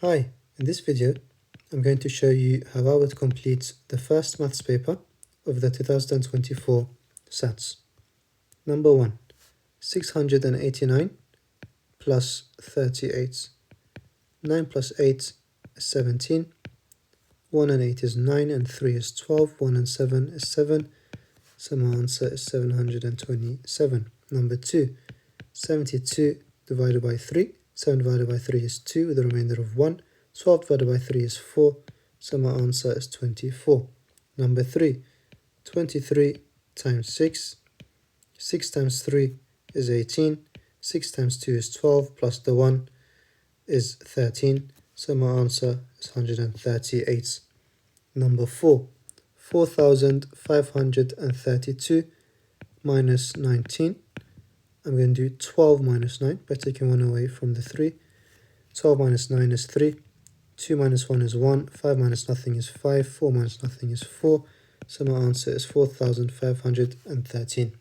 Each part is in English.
Hi, in this video I'm going to show you how I would complete the first maths paper of the 2024 SATs. Number 1. 689 plus 38. 9 plus 8 is 17. 1 and 8 is 9 and 3 is 12. 1 and 7 is 7. So my answer is 727. Number 2. 72 divided by 3. 7 divided by 3 is 2 with a remainder of 1. 12 divided by 3 is 4. So my answer is 24. Number 3. 23 times 6. 6 times 3 is 18. 6 times 2 is 12 plus the 1 is 13. So my answer is 138. Number 4. 4,532 minus 19. I'm going to do 12 minus 9 by taking 1 away from the 3. 12 minus 9 is 3. 2 minus 1 is 1. 5 minus nothing is 5. 4 minus nothing is 4. So my answer is 4,513.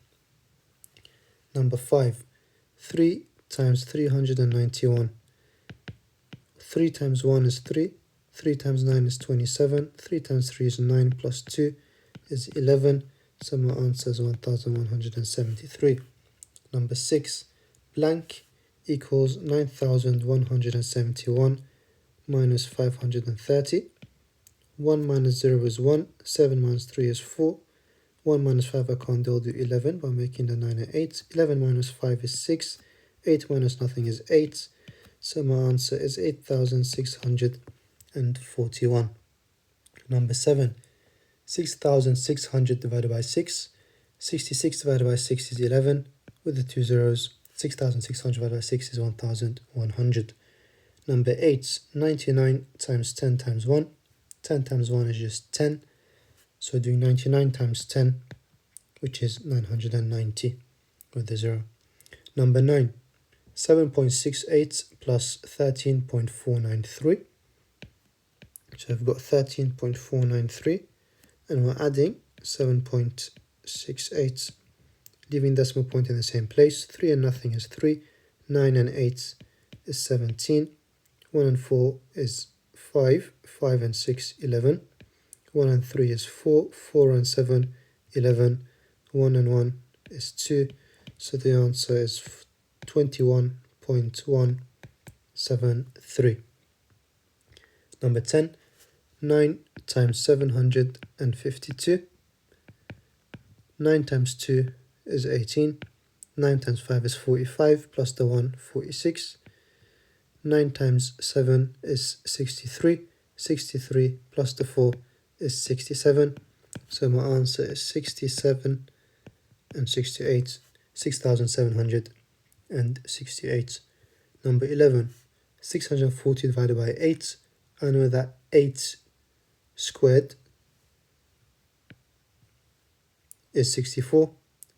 Number 5. 3 times 391. 3 times 1 is 3. 3 times 9 is 27. 3 times 3 is 9 plus 2 is 11. So my answer is 1,173. Number 6. Blank equals 9,171 minus 530. 1 minus 0 is 1. 7 minus 3 is 4. 1 minus 5 I can't do, I'll do 11 by making the 9 and 8. 11 minus 5 is 6. 8 minus nothing is 8. So my answer is 8,641. Number 7. 6,600 divided by 6. 66 divided by 6 is 11. With the 2 zeros, 6,600 divided by 6 is 1,100. Number 8. 99 times 10 times 1. 10 times 1 is just 10. So doing 99 times 10, which is 990 with the 0. Number 9. 7.68 plus 13.493. So I've got 13.493 and we're adding 7.68, leaving decimal point in the same place. 3 and nothing is 3. 9 and 8 is 17. 1 and 4 is 5. 5 and 6, 11. 1 and 3 is 4. 4 and 7, 11. 1 and 1 is 2. So the answer is 21.173. Number 10. 9 times 752. 9 times 2 is 18. 9 times 5 is 45 plus the 1, 46. 9 times 7 is 63. 63 plus the 4 is 67. So my answer is 67 and 68. 6,768. Number 11. 640 divided by 8. I know that 8 squared is 64.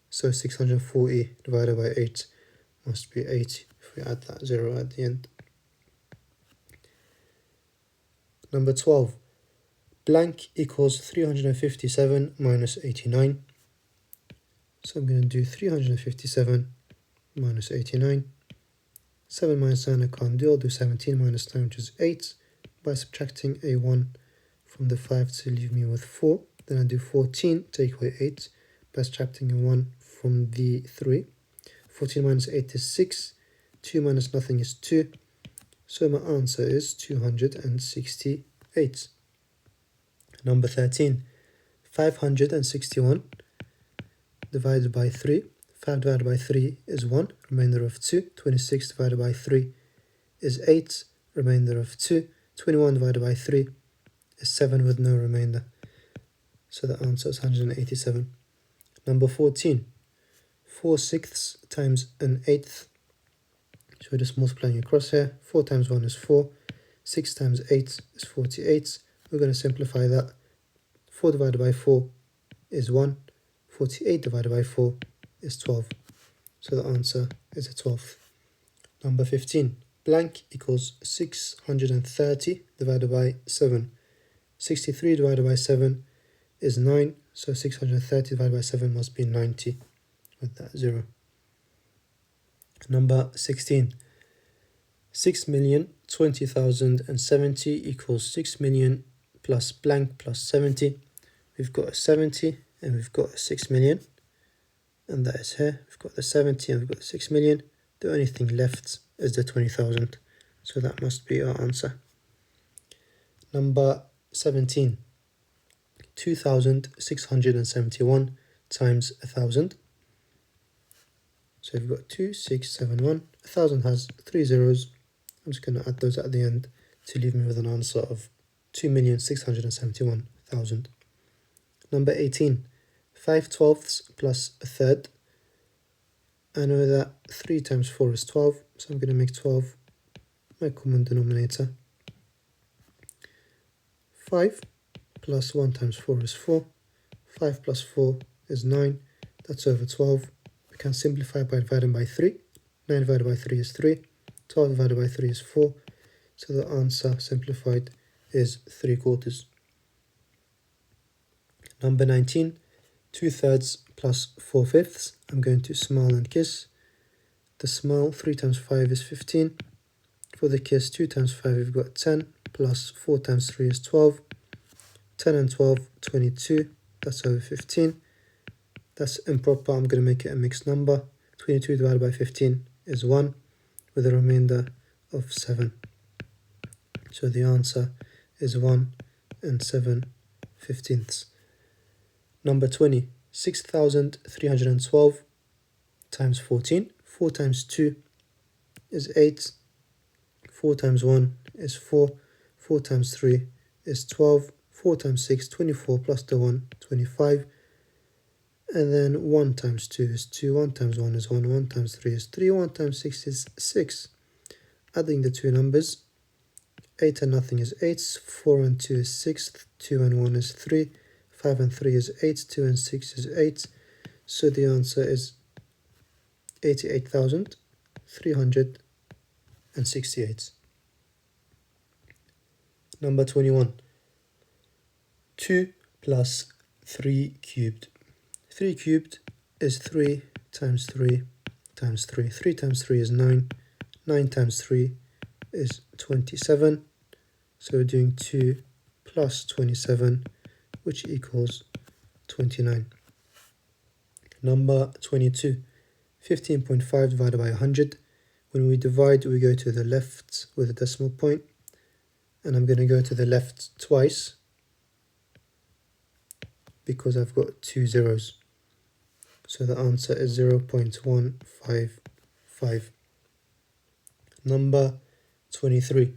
So 640 divided by 8 must be 80 if we add that 0 at the end. Number 12. Blank equals 357 minus 89. So I'm going to do 357 minus 89. 7 minus 9 I can't do, I'll do 17 minus 9, which is 8. By subtracting a 1 from the 5 to leave me with 4. Then I do 14, take away 8. By subtracting a 1 from the 3. 14 minus 8 is 6. 2 minus nothing is 2. So my answer is 268. Number 13. 561 divided by 3. 5 divided by 3 is 1, remainder of 2. 26 divided by 3 is 8, remainder of 2. 21 divided by 3 is 7 with no remainder. So the answer is 187. Number 14. 4/6 times an eighth. So we're just multiplying across here. 4 times 1 is 4. 6 times 8 is 48. We're going to simplify that. 4 divided by 4 is 1. 48 divided by 4 is 12. So the answer is a 12th. Number 15. Blank equals 630 divided by 7. 63 divided by 7 is 9. So 630 divided by 7 must be 90 with that 0. Number 16. 6,020,070 equals 6 million plus blank plus 70. We've got a 70 and we've got a 6 million, and that is here. We've got the 70 and we've got the 6 million. The only thing left is the 20,000, so that must be our answer. Number 17, 2,671 times 1,000. So we've got 2671. 1,000 has 3 zeros. I'm just going to add those at the end to leave me with an answer of 2,671,000. Number 18, 5/12 plus a third. I know that 3 times 4 is 12, so I'm going to make 12 my common denominator. 5 plus 1 times 4 is 4. 5 plus 4 is 9. That's over 12. We can simplify by dividing by 3. 9 divided by 3 is 3. 12 divided by 3 is 4. So the answer simplified is 3/4. Number 19, 2/3 plus 4/5. I'm going to smile and kiss. The smile, 3 times 5 is 15. For the kiss, 2 times 5 we've got 10, plus 4 times 3 is 12. 10 and 12, 22. That's over 15. That's improper. I'm going to make it a mixed number. 22 divided by 15 is 1, with a remainder of 7. So the answer is 1 and 7/15. Number 20, 6,312 times 14. 4 times 2 is 8. 4 times 1 is 4. 4 times 3 is 12. 4 times 6, 24, plus the 1, 25. And then 1 times 2 is 2. 1 times 1 is 1. 1 times 3 is 3. 1 times 6 is 6. Adding the two numbers, 8 and nothing is 8. 4 and 2 is 6. 2 and 1 is 3. 5 and 3 is 8. 2 and 6 is 8. So the answer is 88,368. Number 21. 2 plus 3 cubed. 3 cubed is 3 times 3 times 3. 3 times 3 is 9. 9 times 3 is 27. So we're doing 2 plus 27, which equals 29. Number 22. 15.5 divided by 100. When we divide, we go to the left with a decimal point. And I'm going to go to the left twice, because I've got 2 zeros. So the answer is 0.155. Number 23.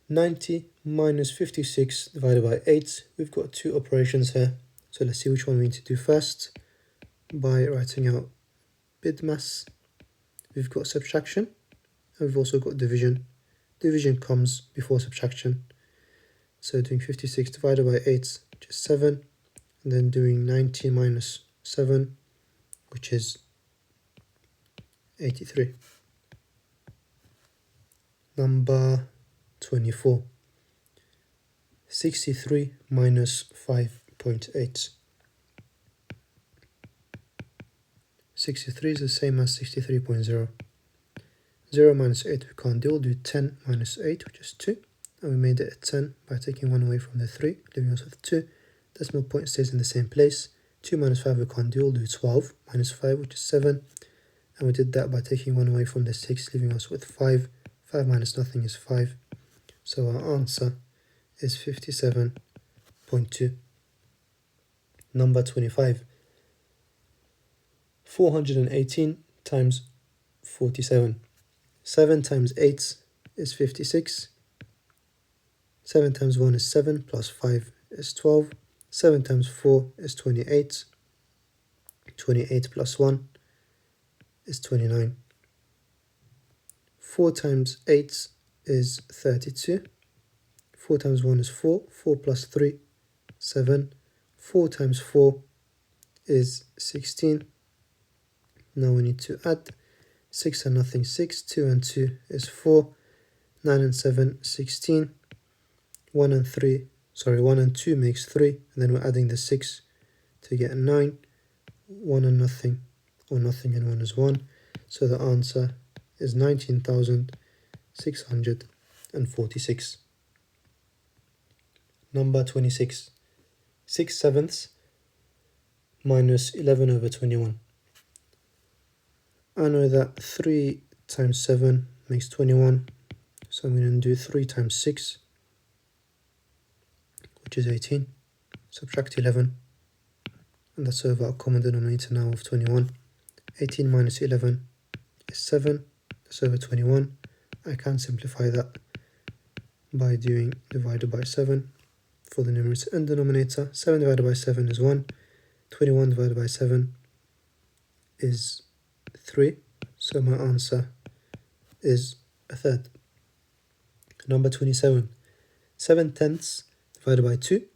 90 minus 56 divided by 8. We've got two operations here. So let's see which one we need to do first. By writing out BIDMAS, we've got subtraction, and we've also got division. Division comes before subtraction. So doing 56 divided by 8, which is 7, and then doing 90 minus 7, which is 83. Number 24. 63 minus 5.8. 63 is the same as 63.0. 0 minus 8 we can't do. We'll do 10 minus 8, which is 2. And we made it a 10 by taking 1 away from the 3, leaving us with 2. Decimal point stays in the same place. 2 minus 5 we can't do. We'll do 12 minus 5, which is 7. And we did that by taking 1 away from the 6, leaving us with 5. 5 minus nothing is 5. So our answer is 57.2. Number 25. 418 times 47. 7 times 8 is 56. 7 times 1 is 7, plus 5 is 12. 7 times 4 is 28. 28 plus 1 is 29. 4 times 8 is 32. 4 times 1 is 4. 4 plus 3, 7. 4 times 4 is 16. Now we need to add. 6 and nothing, 6. 2 and 2 is 4. 9 and 7, 16. 1 and 2 makes 3. And then we're adding the 6 to get 9. 1 and nothing, or nothing and 1 is 1. So the answer is 19,000 646. Number 26. 6/7 minus 11 over 21. I know that 3 times 7 makes 21, so I'm going to do 3 times 6, which is 18. Subtract 11, and that's over our common denominator now of 21. 18 minus 11 is 7, that's over 21. I can simplify that by doing divided by 7 for the numerator and denominator. 7 divided by 7 is 1. 21 divided by 7 is 3. So my answer is a third. Number 27. 7/10 divided by 2.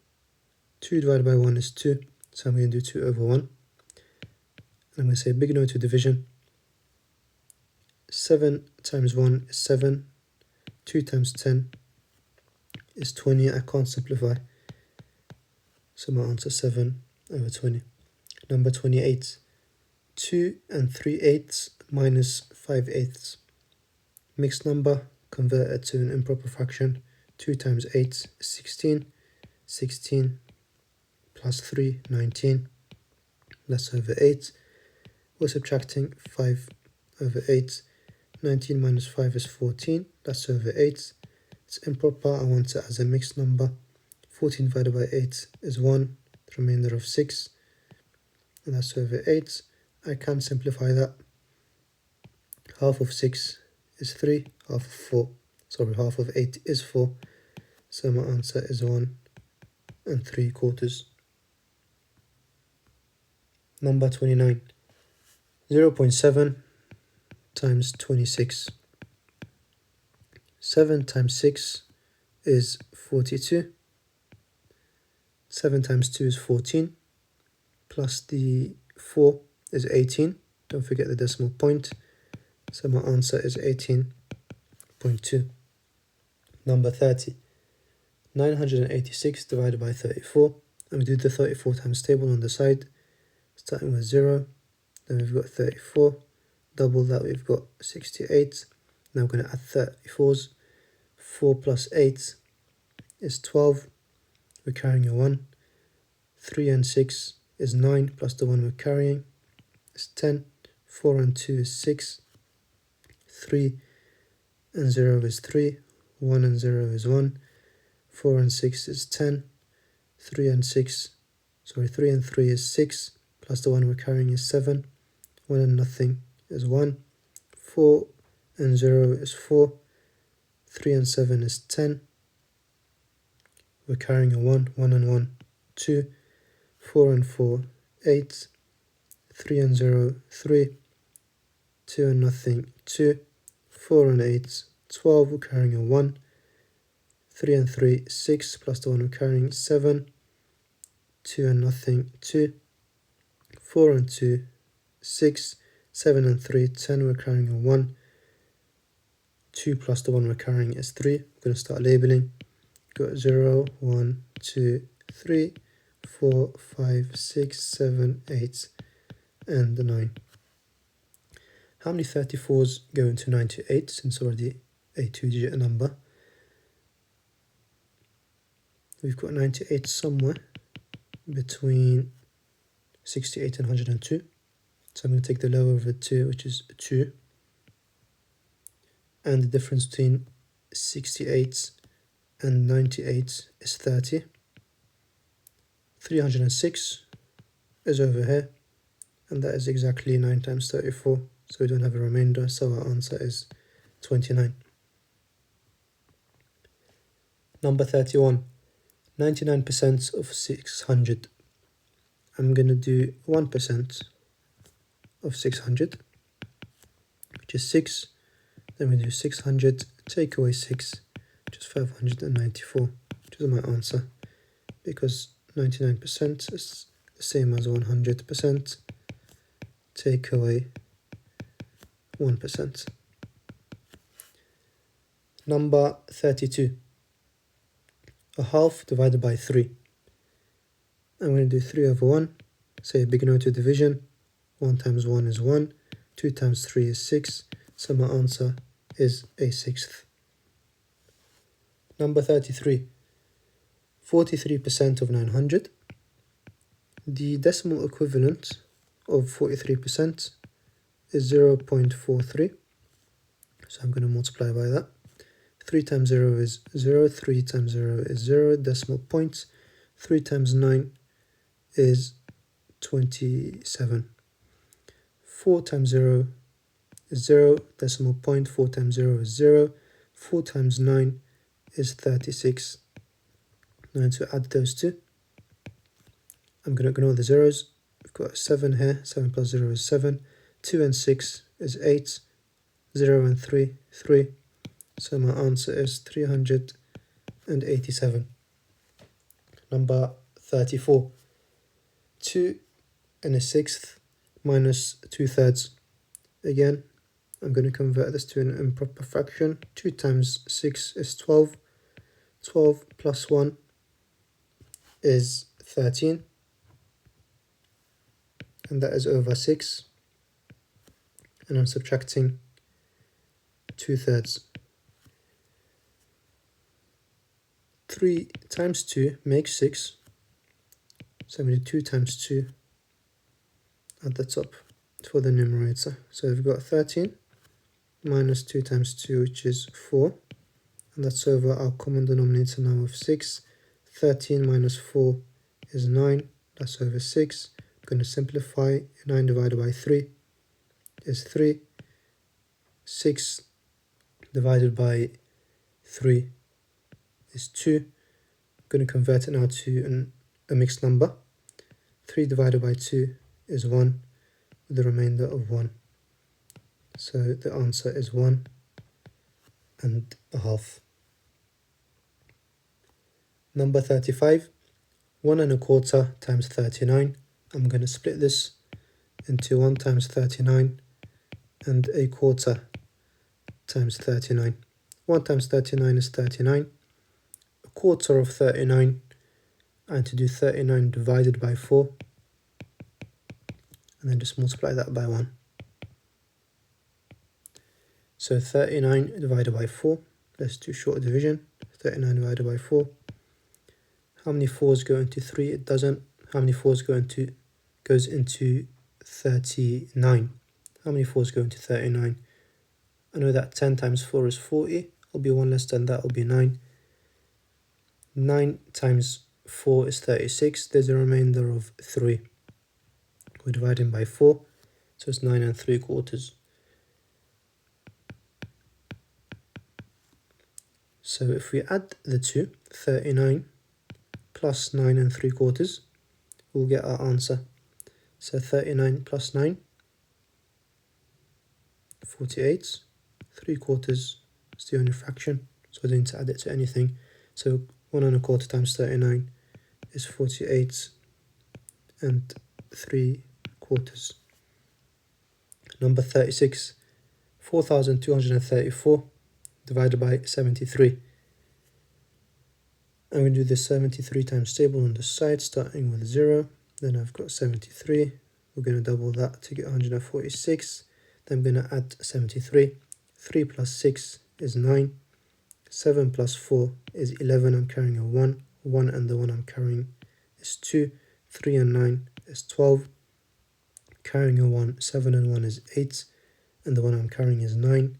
2 divided by 1 is 2. So I'm going to do 2 over 1. And I'm going to say big no to division. 7 times 1 is 7. 2 times 10 is 20. I can't simplify. So my answer is 7 over 20. Number 28. 2 and 3/8 minus 5/8. Mixed number converted to an improper fraction. 2 times 8 is 16. 16 plus 3, 19. That's over 8. We're subtracting 5 over 8. 19 minus 5 is 14. That's over 8. It's improper. I want it as a mixed number. 14 divided by 8 is 1. The remainder of 6. And that's over 8. I can simplify that. Half of 6 is 3. Half of 8 is 4. So my answer is 1 3/4. Number 29. 0.7 times 26. 7 times 6 is 42. 7 times 2 is 14. Plus the 4 is 18. Don't forget the decimal point. So my answer is 18.2. Number 30. 986 divided by 34. And we do the 34 times table on the side. Starting with 0. Then we've got 34. Double that, we've got 68. Now we're going to add 34s. 4 plus 8 is 12. We're carrying a 1. 3 and 6 is 9, plus the 1 we're carrying is 10. 4 and 2 is 6. 3 and 0 is 3. 1 and 0 is 1. 4 and 6 is 10. 3 and 3 is 6, plus the 1 we're carrying is 7. 1 and nothing is 1. 4 and 0 is 4. 3 and 7 is 10. We're carrying a 1. 1 and 1, 2. 4 and 4, 8. 3 and 0, 3. 2 and nothing, 2. 4 and 8, 12. We're carrying a 1. 3 and 3, 6. Plus the 1 we're carrying, 7. 2 and nothing, 2. 4 and 2, 6. 7 and 3, 10. We're carrying a 1. 2 plus the 1 we're carrying is 3. We're going to start labeling. Got 0, 1, 2, 3, 4, 5, 6, 7, 8, and 9. How many 34s go into 98, since already a 2-digit number? We've got 98 somewhere between 68 and 102. So I'm going to take the lower of the 2, which is 2. And the difference between 68 and 98 is 30. 306 is over here, and that is exactly 9 times 34, so we don't have a remainder, so our answer is 29. Number 31. 99% of 600. I'm going to do 1% of 600, which is 6. Then we do 600, take away 6, which is 594, which is my answer, because 99% is the same as 100%. Take away 1%. Number 32. A half divided by 3. I'm going to do 3 over 1. Say a big no to division. 1 times 1 is 1. 2 times 3 is 6. So my answer is a 6th. Number 33, 43% of 900. The decimal equivalent of 43% is 0.43. So I'm going to multiply by that. 3 times 0 is 0, 3 times 0 is 0, decimal points. 3 times 9 is 27. 4 times 0 is 0, decimal point. 4 times 0 is 0. 4 times 9 is 36. Now to add those two, I'm going to ignore the zeros. We've got 7 here. 7 plus 0 is 7. 2 and 6 is 8. 0 and 3, 3. So my answer is 387. Number 34. 2 and a sixth minus 2/3. Again, I'm going to convert this to an improper fraction. 2 times 6 is 12. 12 plus 1 is 13. And that is over 6. And I'm subtracting 2/3. 3 times 2 makes 6. So I'm going to do 2 times 2 at the top for the numerator. So we've got 13 minus 2 times 2, which is 4. And that's over our common denominator now of 6. 13 minus 4 is 9. That's over 6. I'm going to simplify. 9 divided by 3 is 3. 6 divided by 3 is 2. I'm going to convert it now to a mixed number. 3 divided by 2 is 1, with the remainder of 1. So the answer is 1.5. Number 35, 1 1/4 times 39. I'm going to split this into 1 times 39 and 1/4 times 39. 1 times 39 is 39. 1/4 of 39, and to do 39 divided by 4, and then just multiply that by 1. So 39 divided by 4, let's do short division. 39 divided by 4. How many 4s go into 3? It doesn't. How many 4s goes into 39? How many 4s go into 39? I know that 10 times 4 is 40. It'll be 1 less than that, will be 9. 9 times 4 is 36. There's a remainder of 3. We're dividing by 4, so it's 9 3/4. So if we add the two, 39 plus 9 3/4, we'll get our answer. So 39 plus 9, 48. 3/4 is the only fraction, so I don't need to add it to anything. So 1 1/4 times 39 is 48 3/4. Number 36, 4,234 divided by 73. I'm going to do the 73 times table on the side, starting with 0. Then I've got 73. We're going to double that to get 146. Then I'm going to add 73. 3 plus 6 is 9. 7 plus 4 is 11. I'm carrying a 1. 1 and the 1 I'm carrying is 2. 3 and 9 is 12. Carrying a 1. 7 and 1 is 8. And the one I'm carrying is 9.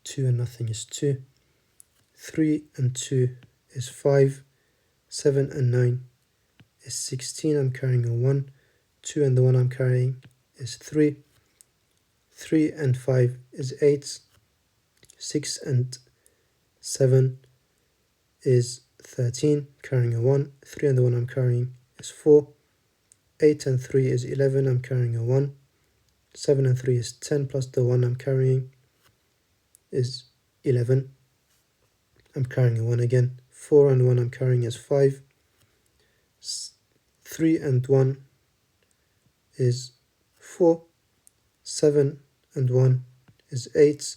2 and nothing is 2. 3 and 2 is 5. 7 and 9 is 16. I'm carrying a 1. 2 and the 1 I'm carrying is 3. 3 and 5 is 8. 6 and 7 is 13. Carrying a 1. 3 and the 1 I'm carrying is 4. 8 and 3 is 11. I'm carrying a 1. 7 and 3 is 10, plus the 1 I'm carrying is 11. I'm carrying a 1 again. 4 and 1 I'm carrying is 5. 3 and 1 is 4. 7 and 1 is 8.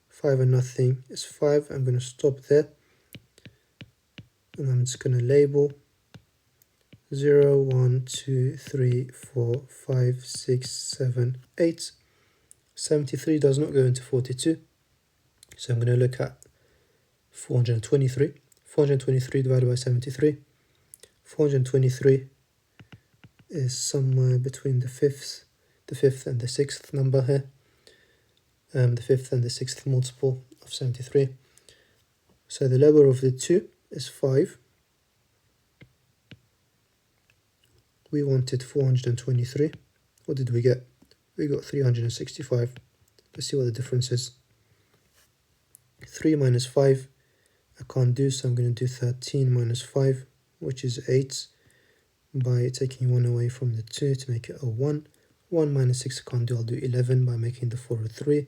5 and nothing is 5. I'm going to stop there. And I'm just going to label 0, 1, 2, 3, 4, 5, 6, 7, 8. 73 does not go into 42. So I'm going to look at 423. 423 divided by 73. 423 is somewhere between the fifth and the sixth number here. The fifth and the sixth multiple of 73. So the lower of the two is 5. We wanted 423. What did we get? We got 365. Let's see what the difference is. 3 minus 5 I can't do, so I'm going to do 13 minus 5, which is 8, by taking 1 away from the 2 to make it a 1. 1 minus 6 I can't do, I'll do 11 by making the 4 a 3.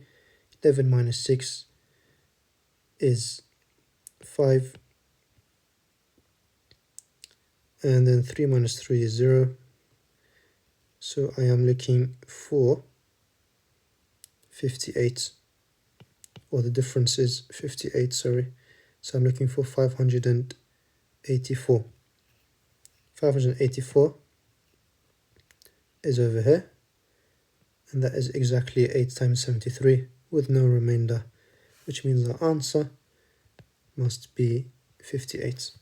11 minus 6 is 5. And then 3 minus 3 is 0. So I am looking for 58. Or the difference is 58, sorry. So I'm looking for 584. 584 is over here. And that is exactly 8 times 73 with no remainder, which means the answer must be 58.